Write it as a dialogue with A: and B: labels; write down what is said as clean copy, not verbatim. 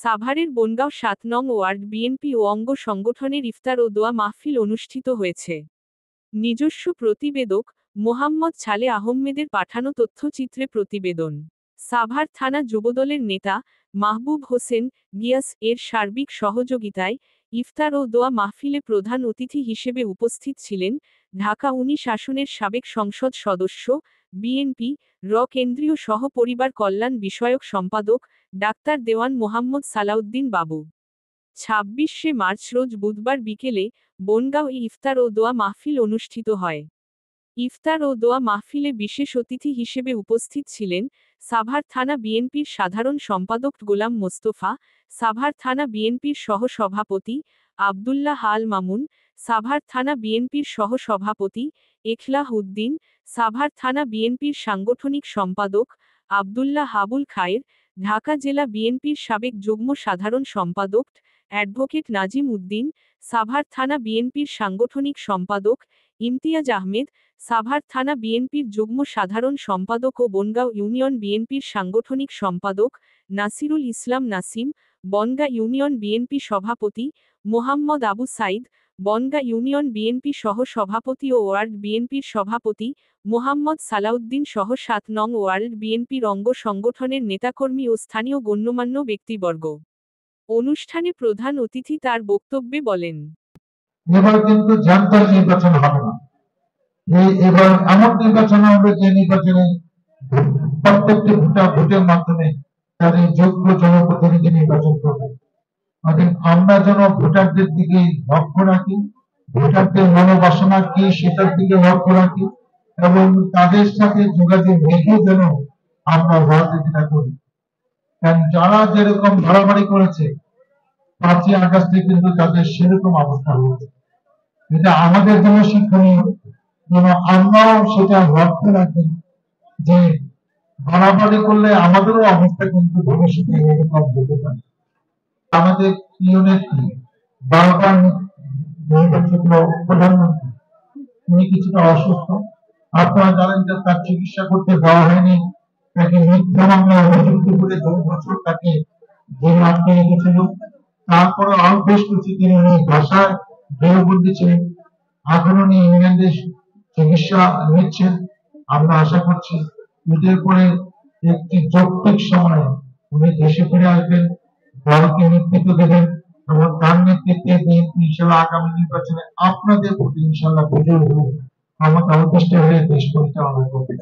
A: সাভারের বনগাঁও ৭ নং word BNP ও অঙ্গ সংগঠনের ইফতার ও দোয়া মাহফিল অনুষ্ঠিত হয়েছে। নিজস্ব প্রতিবেদক মোহাম্মদ ছালে আহমেদের পাঠানো তথ্যচিত্রে প্রতিবেদন। সাভার থানা যুবদলের নেতা মাহবুব হোসেন গিয়াস এর সার্বিক সহযোগিতায় ইফতার ও দোয়া মাহফিলে প্রধান অতিথি হিসেবে উপস্থিত ছিলেন ঢাকা ১৯ আসনের সাবেক সংসদ সদস্য, বিএনপি কেন্দ্রীয় সহ পরিবার কল্যাণ বিষয়ক সম্পাদক ডাক্তার দেওয়ান মোহাম্মদ সালাউদ্দিন বাবু। ২৬শে মার্চ রোজ বুধবার বিকেলে বনগাঁও ইফতার ও দোয়া মাহফিল অনুষ্ঠিত হয়। ইফতার ও দোয়া মাহফিলে বিশেষ অতিথি হিসেবে উপস্থিত ছিলেন সাভার থানা বিএনপির সাধারণ সম্পাদক গোলাম মোস্তফা, সাভার থানা বিএনপির সহ সভাপতি আব্দুল্লাহ আল মামুন, সাভার থানা বিএনপির সহ সভাপতি এখলাহ উদ্দিন, সাভার থানা বিএনপির সাংগঠনিক সম্পাদক আব্দুল্লাহ আবুল খায়ের, ঢাকা জেলা বিএনপির সাবেক যুগ্ম সাধারণ সম্পাদক অ্যাডভোকেট নাজিম উদ্দিন, সাভার থানা বিএনপির সাংগঠনিক সম্পাদক ইমতিয়াজ আহমেদ, সাভার থানা বিএনপির যুগ্ম সাধারণ সম্পাদক ও বনগাঁও ইউনিয়ন বিএনপির সাংগঠনিক সম্পাদক নাসিরুল ইসলাম নাসিম, বনগাঁ ইউনিয়ন বিএনপি সভাপতি মোহাম্মদ আবু সাইদ, বনগাঁ ইউনিয়ন বিএনপি সহ সভাপতি ও ওয়ার্ড বিএনপির সভাপতি মোহাম্মদ সালাউদ্দিন সহ ৭ নং ওয়ার্ড বিএনপির অঙ্গ সংগঠনের নেতাকর্মী ও স্থানীয় গণ্যমান্য ব্যক্তিবর্গ। অনুষ্ঠানে প্রধান অতিথি তার বক্তব্যে বলেন,
B: এবার কিন্তু জান্তার নির্বাচন হবে না। এবার এমন নির্বাচন হবে যে নির্বাচনে প্রত্যেকটি ভোটের মাধ্যমে তাদের যোগ্য জনপ্রতিনিধি নির্বাচন করবে। আমরা যেন ভোটারদের দিকে লক্ষ্য রাখি, ভোটারদের মনোবাসনা কি সেটার দিকে লক্ষ্য রাখি এবং তাদের সাথে যোগাযোগ রেখে যেন আমরা রাজনীতিটা করি। কারণ যারা যেরকম বাড়াবাড়ি করেছে ৫ই আগস্টে কিন্তু তাদের সেরকম অবস্থা হয়েছে। এটা আমাদের জন্য শিক্ষণীয়, যেন আমরাও সেটা লক্ষ্য রাখি যে বাড়াবাড়ি করলে আমাদেরও অবস্থা কিন্তু ভবিষ্যতে এরকম হতে পারে। আমাদের প্রিয় নেত্রী বারবার নির্বাচিত প্রধানমন্ত্রী তিনি কিছুটা অসুস্থ। আপনারা জানেন যে তার চিকিৎসা করতে দেওয়া হয়নি, তাকে মিথ্যা মামলায় অভিযুক্ত করে ২ বছর তাকে জেলে আটকে রেখেছিল। তারপরে আরো বেশ কিছু তিনি ভাষায় গৃহবন্দী ছিলেন, এখন উনি ইংল্যান্ডে চিকিৎসা নিচ্ছেন। আমরা আশা করছি ঈদের পরে একটি যৌক্তিক সময়ে উনি দেশে ফিরে আসবেন, দলকে নেতৃত্ব দেবেন এবং তার নেতৃত্বে বিএনপি ইনশাআল্লাহ আগামী নির্বাচনে আপনাদের প্রতি ইনশাআল্লাহ বিজয়ী হয়ে ক্ষমতা অধিষ্ঠ হয়ে দেশ পরিচালনা করবে।